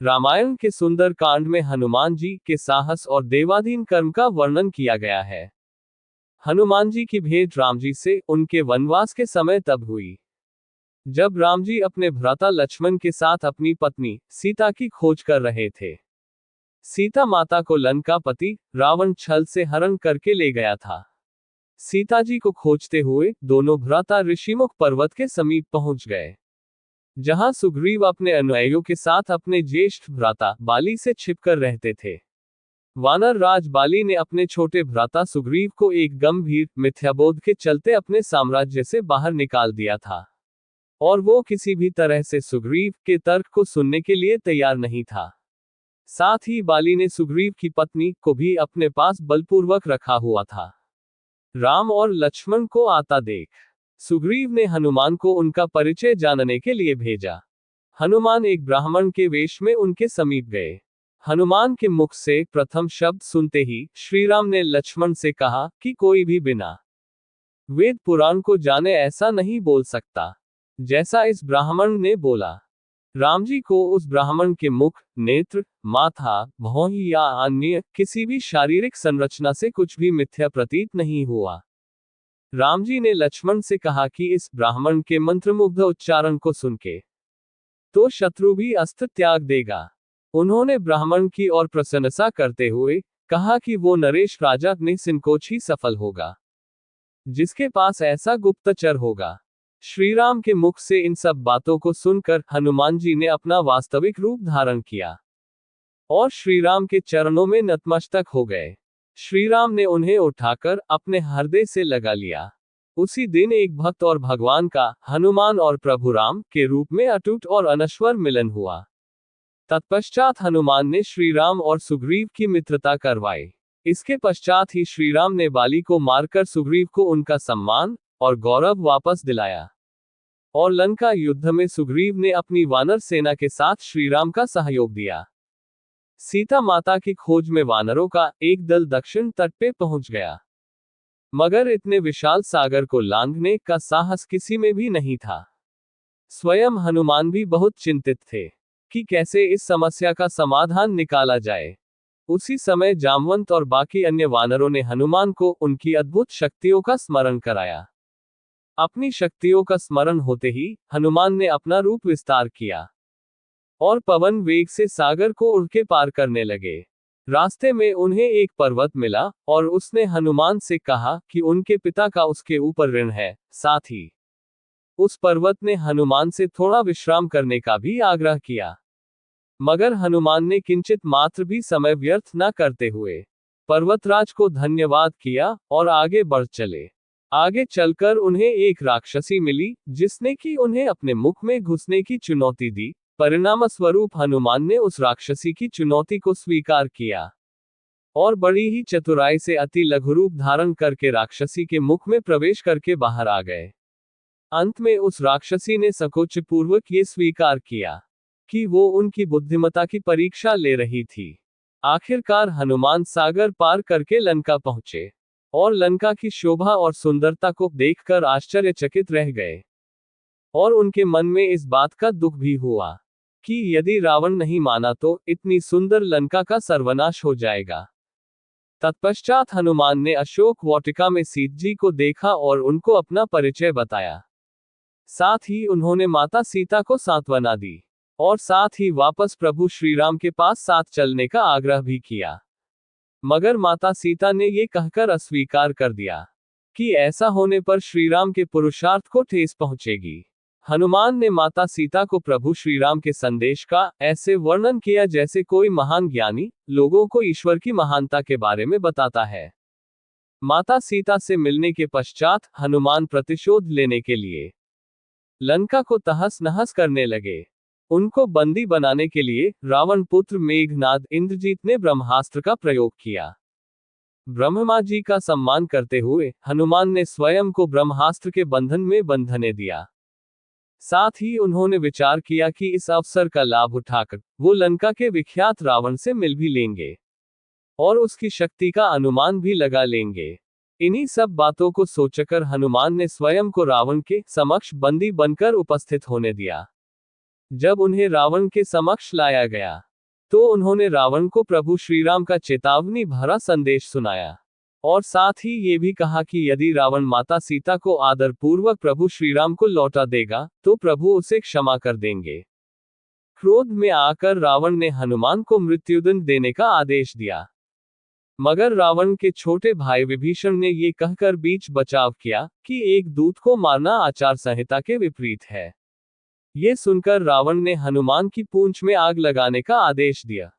रामायण के सुंदर कांड में हनुमान जी के साहस और देवाधीन कर्म का वर्णन किया गया है। हनुमान जी की भेंट राम जी से उनके वनवास के समय तब हुई, जब राम जी अपने भ्राता लक्ष्मण के साथ अपनी पत्नी सीता की खोज कर रहे थे। सीता माता को लंकापति रावण छल से हरण करके ले गया था। सीता जी को खोजते हुए दोनों भ्राता ऋषिमुख पर्वत के समीप पहुंच गए, जहां सुग्रीव अपने अनुयायियों के साथ अपने ज्येष्ठ भ्राता बाली से छिपकर रहते थे। वानर राज बाली ने अपने छोटे भ्राता सुग्रीव को एक गंभीर मिथ्याबोध के चलते अपने साम्राज्य से बाहर निकाल दिया था, और वो किसी भी तरह से सुग्रीव के तर्क को सुनने के लिए तैयार नहीं था। साथ ही बाली ने सुग्रीव की पत्नी को भी अपने पास बलपूर्वक रखा हुआ था। राम और लक्ष्मण को आता देख सुग्रीव ने हनुमान को उनका परिचय जानने के लिए भेजा। हनुमान एक ब्राह्मण के वेश में उनके समीप गए। हनुमान के मुख से प्रथम शब्द सुनते ही श्रीराम ने लक्ष्मण से कहा कि कोई भी बिना वेद पुराण को जाने ऐसा नहीं बोल सकता जैसा इस ब्राह्मण ने बोला। राम जी को उस ब्राह्मण के मुख, नेत्र, माथा, भौं या अन्य किसी भी शारीरिक संरचना से कुछ भी मिथ्या प्रतीत नहीं हुआ। राम जी ने लक्ष्मण से कहा कि इस ब्राह्मण के मंत्रमुग्ध उच्चारण को सुन के तो शत्रु भी अस्त्र त्याग देगा। उन्होंने ब्राह्मण की ओर प्रशंसा करते हुए कहा कि वो नरेश राजा निसंकोच ही सफल होगा, जिसके पास ऐसा गुप्तचर होगा। श्रीराम के मुख से इन सब बातों को सुनकर हनुमान जी ने अपना वास्तविक रूप धारण किया और श्रीराम के चरणों में नतमस्तक हो गए। श्रीराम ने उन्हें उठाकर अपने हृदय से लगा लिया। उसी दिन एक भक्त और भगवान का हनुमान और प्रभु राम के रूप में अटूट और अनश्वर मिलन हुआ। तत्पश्चात हनुमान ने श्रीराम और सुग्रीव की मित्रता करवाई। इसके पश्चात ही श्रीराम ने बाली को मारकर सुग्रीव को उनका सम्मान और गौरव वापस दिलाया, और लंका युद्ध में सुग्रीव ने अपनी वानर सेना के साथ श्रीराम का सहयोग दिया। सीता माता की खोज में वानरों का एक दल दक्षिण तट पे पहुंच गया, मगर इतने विशाल सागर को लांघने का साहस किसी में भी नहीं था। स्वयं हनुमान भी बहुत चिंतित थे कि कैसे इस समस्या का समाधान निकाला जाए। उसी समय जामवंत और बाकी अन्य वानरों ने हनुमान को उनकी अद्भुत शक्तियों का स्मरण कराया। अपनी शक्तियों का स्मरण होते ही हनुमान ने अपना रूप विस्तार किया और पवन वेग से सागर को उड़ के पार करने लगे। रास्ते में उन्हें एक पर्वत मिला और उसने हनुमान से कहा कि उनके पिता का उसके ऊपर ऋण है। साथ ही उस पर्वत ने हनुमान से थोड़ा विश्राम करने का भी आग्रह किया, मगर हनुमान ने किंचित मात्र भी समय व्यर्थ न करते हुए पर्वतराज को धन्यवाद किया और आगे बढ़ चले। आगे चलकर उन्हें एक राक्षसी मिली, जिसने कि उन्हें अपने मुख में घुसने की चुनौती दी। परिणाम स्वरूप हनुमान ने उस राक्षसी की चुनौती को स्वीकार किया और बड़ी ही चतुराई से अति लघु रूप धारण करके राक्षसी के मुख में प्रवेश करके बाहर आ गए। अंत में उस राक्षसी ने संकोच पूर्वक ये स्वीकार किया कि वो उनकी बुद्धिमत्ता की परीक्षा ले रही थी। आखिरकार हनुमान सागर पार करके लंका पहुंचे और लंका की शोभा और सुंदरता को देखकर आश्चर्यचकित रह गए, और उनके मन में इस बात का दुख भी हुआ कि यदि रावण नहीं माना तो इतनी सुंदर लंका का सर्वनाश हो जाएगा। तत्पश्चात हनुमान ने अशोक वाटिका में सीता जी को देखा और उनको अपना परिचय बताया। साथ ही उन्होंने माता सीता को सांत्वना दी और साथ ही वापस प्रभु श्रीराम के पास साथ चलने का आग्रह भी किया, मगर माता सीता ने ये कहकर अस्वीकार कर दिया कि ऐसा होने पर श्रीराम के पुरुषार्थ को ठेस पहुंचेगी। हनुमान ने माता सीता को प्रभु श्रीराम के संदेश का ऐसे वर्णन किया जैसे कोई महान ज्ञानी लोगों को ईश्वर की महानता के बारे में बताता है। माता सीता से मिलने के पश्चात हनुमान प्रतिशोध लेने के लिए लंका को तहस नहस करने लगे। उनको बंदी बनाने के लिए रावण पुत्र मेघनाद इंद्रजीत ने ब्रह्मास्त्र का प्रयोग किया। ब्रह्मा जी का सम्मान करते हुए हनुमान ने स्वयं को ब्रह्मास्त्र के बंधन में बंधने दिया। साथ ही उन्होंने विचार किया कि इस अवसर का लाभ उठाकर वो लंका के विख्यात रावण से मिल भी लेंगे और उसकी शक्ति का अनुमान भी लगा लेंगे। इन्हीं सब बातों को सोचकर हनुमान ने स्वयं को रावण के समक्ष बंदी बनकर उपस्थित होने दिया। जब उन्हें रावण के समक्ष लाया गया तो उन्होंने रावण को प्रभु श्रीराम का चेतावनी भरा संदेश सुनाया और साथ ही ये भी कहा कि यदि रावण माता सीता को आदरपूर्वक प्रभु श्रीराम को लौटा देगा तो प्रभु उसे क्षमा कर देंगे। क्रोध में आकर रावण ने हनुमान को मृत्युदंड देने का आदेश दिया, मगर रावण के छोटे भाई विभीषण ने ये कहकर बीच बचाव किया कि एक दूत को मारना आचार संहिता के विपरीत है। ये सुनकर रावण ने हनुमान की पूंछ में आग लगाने का आदेश दिया।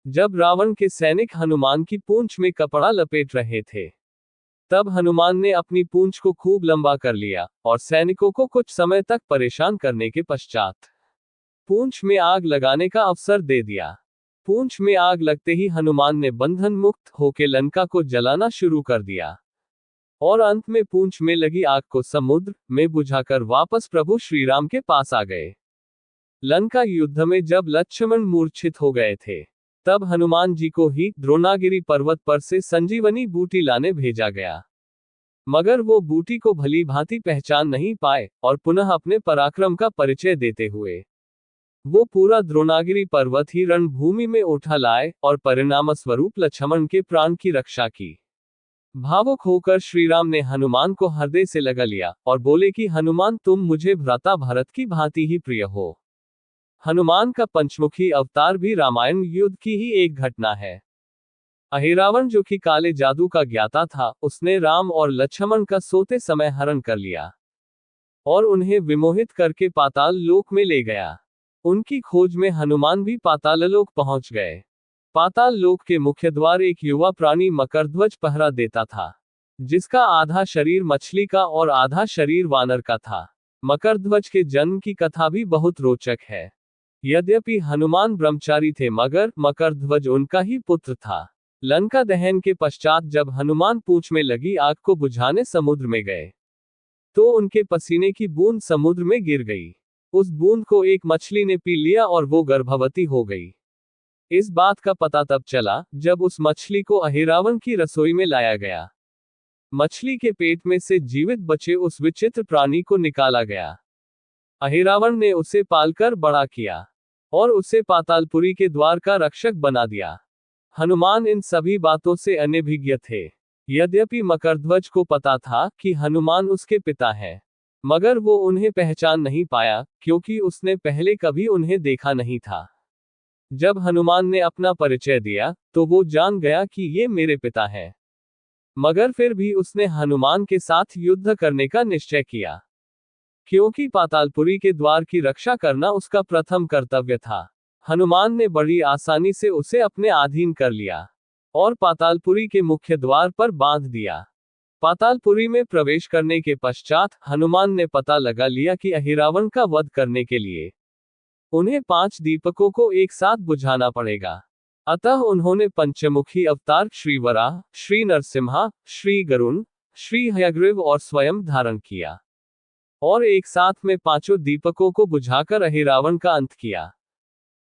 जब रावण के सैनिक हनुमान की पूंछ में कपड़ा लपेट रहे थे, तब हनुमान ने अपनी पूंछ को खूब लंबा कर लिया और सैनिकों को कुछ समय तक परेशान करने के पश्चात पूंछ में आग लगाने का अवसर दे दिया। पूंछ में आग लगते ही हनुमान ने बंधन मुक्त होकर लंका को जलाना शुरू कर दिया और अंत में पूंछ में लगी आग को समुद्र में बुझाकर वापस प्रभु श्रीराम के पास आ गए। लंका युद्ध में जब लक्ष्मण मूर्छित हो गए थे, तब हनुमान जी को ही द्रोणागिरी पर्वत पर से संजीवनी बूटी लाने भेजा गया, मगर वो बूटी को भली भांति पहचान नहीं पाए और पुनः अपने पराक्रम का परिचय देते हुए वो पूरा द्रोणागिरी पर्वत ही रणभूमि में उठा लाए और परिणाम स्वरूप लक्ष्मण के प्राण की रक्षा की। भावुक होकर श्रीराम ने हनुमान को हृदय से लगा लिया और बोले कि हनुमान, तुम मुझे भ्राता भरत की भांति ही प्रिय हो। हनुमान का पंचमुखी अवतार भी रामायण युद्ध की ही एक घटना है। अहिरावण जो कि काले जादू का ज्ञाता था, उसने राम और लक्ष्मण का सोते समय हरण कर लिया और उन्हें विमोहित करके पाताल लोक में ले गया। उनकी खोज में हनुमान भी पाताल लोक पहुंच गए। पाताल लोक के मुख्य द्वार एक युवा प्राणी मकरध्वज पहरा देता था, जिसका आधा शरीर मछली का और आधा शरीर वानर का था। मकरध्वज के जन्म की कथा भी बहुत रोचक है। यद्यपि हनुमान ब्रह्मचारी थे, मगर मकरध्वज उनका ही पुत्र था। लंका दहन के पश्चात जब हनुमान पूंछ में लगी आग को बुझाने समुद्र में गए, तो उनके पसीने की बूंद समुद्र में गिर गई। उस बूंद को एक मछली ने पी लिया और वो गर्भवती हो गई। इस बात का पता तब चला जब उस मछली को अहिरावण की रसोई में लाया गया। मछली के पेट में से जीवित बचे उस विचित्र प्राणी को निकाला गया। अहिरावण ने उसे पालकर बड़ा किया और उसे पातालपुरी के द्वार का रक्षक बना दिया। हनुमान इन सभी बातों से अनभिज्ञ थे। यद्यपि मकरध्वज को पता था कि हनुमान उसके पिता हैं, मगर वो उन्हें पहचान नहीं पाया क्योंकि उसने पहले कभी उन्हें देखा नहीं था। जब हनुमान ने अपना परिचय दिया तो वो जान गया कि ये मेरे पिता हैं, मगर फिर भी उसने हनुमान के साथ युद्ध करने का निश्चय किया, क्योंकि पातालपुरी के द्वार की रक्षा करना उसका प्रथम कर्तव्य था। हनुमान ने बड़ी आसानी से उसे अपने अधीन कर लिया और पातालपुरी के मुख्य द्वार पर बांध दिया। पातालपुरी में प्रवेश करने के पश्चात हनुमान ने पता लगा लिया कि अहिरावण का वध करने के लिए उन्हें 5 दीपकों को एक साथ बुझाना पड़ेगा। अतः उन्होंने पंचमुखी अवतार श्री वराह, श्री नरसिम्हा, श्री गरुण, श्री हयग्रीव और स्वयं धारण किया और एक साथ में 5 दीपकों को बुझाकर अहिरावण का अंत किया।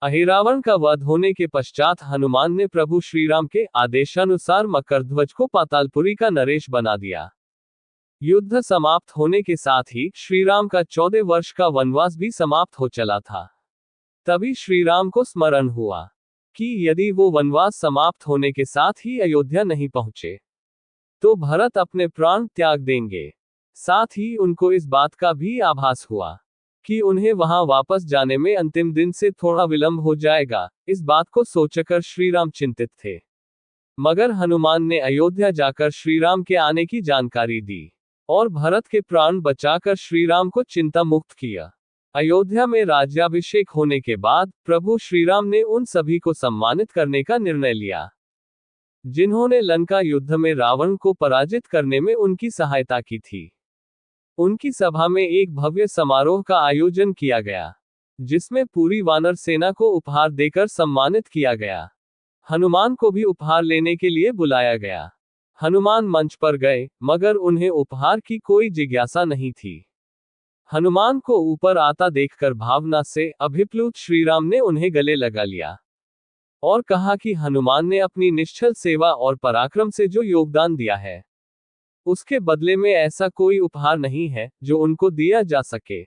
अहिरावण का वध होने के पश्चात हनुमान ने प्रभु श्रीराम के आदेशानुसार मकरध्वज को पातालपुरी का नरेश बना दिया। युद्ध समाप्त होने के साथ ही श्रीराम का 14 वर्ष का वनवास भी समाप्त हो चला था। तभी श्रीराम को स्मरण हुआ कि यदि वो वनवास समाप्त होने के साथ ही अयोध्या नहीं पहुंचे तो भरत अपने प्राण त्याग देंगे। साथ ही उनको इस बात का भी आभास हुआ कि उन्हें वहां वापस जाने में अंतिम दिन से थोड़ा विलंब हो जाएगा। इस बात को सोचकर श्रीराम चिंतित थे, मगर हनुमान ने अयोध्या जाकर श्रीराम के आने की जानकारी दी और भरत के प्राण बचाकर श्रीराम को चिंता मुक्त किया। अयोध्या में राज्याभिषेक होने के बाद प्रभु श्रीराम ने उन सभी को सम्मानित करने का निर्णय लिया जिन्होंने लंका युद्ध में रावण को पराजित करने में उनकी सहायता की थी। उनकी सभा में एक भव्य समारोह का आयोजन किया गया, जिसमें पूरी वानर सेना को उपहार देकर सम्मानित किया गया। हनुमान को भी उपहार लेने के लिए बुलाया गया। हनुमान मंच पर गए, मगर उन्हें उपहार की कोई जिज्ञासा नहीं थी। हनुमान को ऊपर आता देखकर भावना से अभिप्लुत श्रीराम ने उन्हें गले लगा लिया और कहा कि हनुमान ने अपनी निश्चल सेवा और पराक्रम से जो योगदान दिया है, उसके बदले में ऐसा कोई उपहार नहीं है जो उनको दिया जा सके।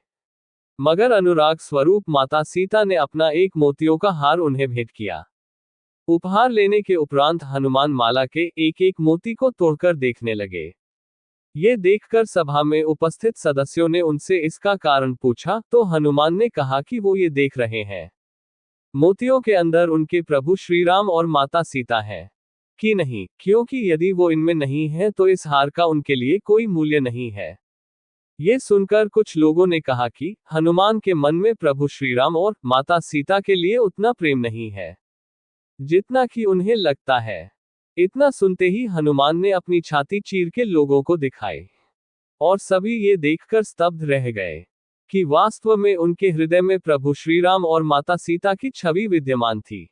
मगर अनुराग स्वरूप माता सीता ने अपना एक मोतियों का हार उन्हें भेंट किया। उपहार लेने के उपरांत हनुमान माला के एक एक मोती को तोड़कर देखने लगे। ये देखकर सभा में उपस्थित सदस्यों ने उनसे इसका कारण पूछा, तो हनुमान ने कहा कि वो ये देख रहे हैं मोतियों के अंदर उनके प्रभु श्री राम और माता सीता है कि नहीं, क्योंकि यदि वो इनमें नहीं है तो इस हार का उनके लिए कोई मूल्य नहीं है। ये सुनकर कुछ लोगों ने कहा कि हनुमान के मन में प्रभु श्री राम और माता सीता के लिए उतना प्रेम नहीं है जितना कि उन्हें लगता है। इतना सुनते ही हनुमान ने अपनी छाती चीर के लोगों को दिखाई, और सभी ये देखकर स्तब्ध रह गए कि वास्तव में उनके हृदय में प्रभु श्री राम और माता सीता की छवि विद्यमान थी।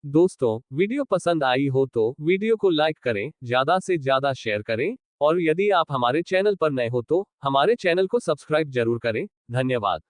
दोस्तों, वीडियो पसंद आई हो तो वीडियो को लाइक करें, ज्यादा से ज्यादा शेयर करें, और यदि आप हमारे चैनल पर नए हो तो हमारे चैनल को सब्सक्राइब जरूर करें। धन्यवाद।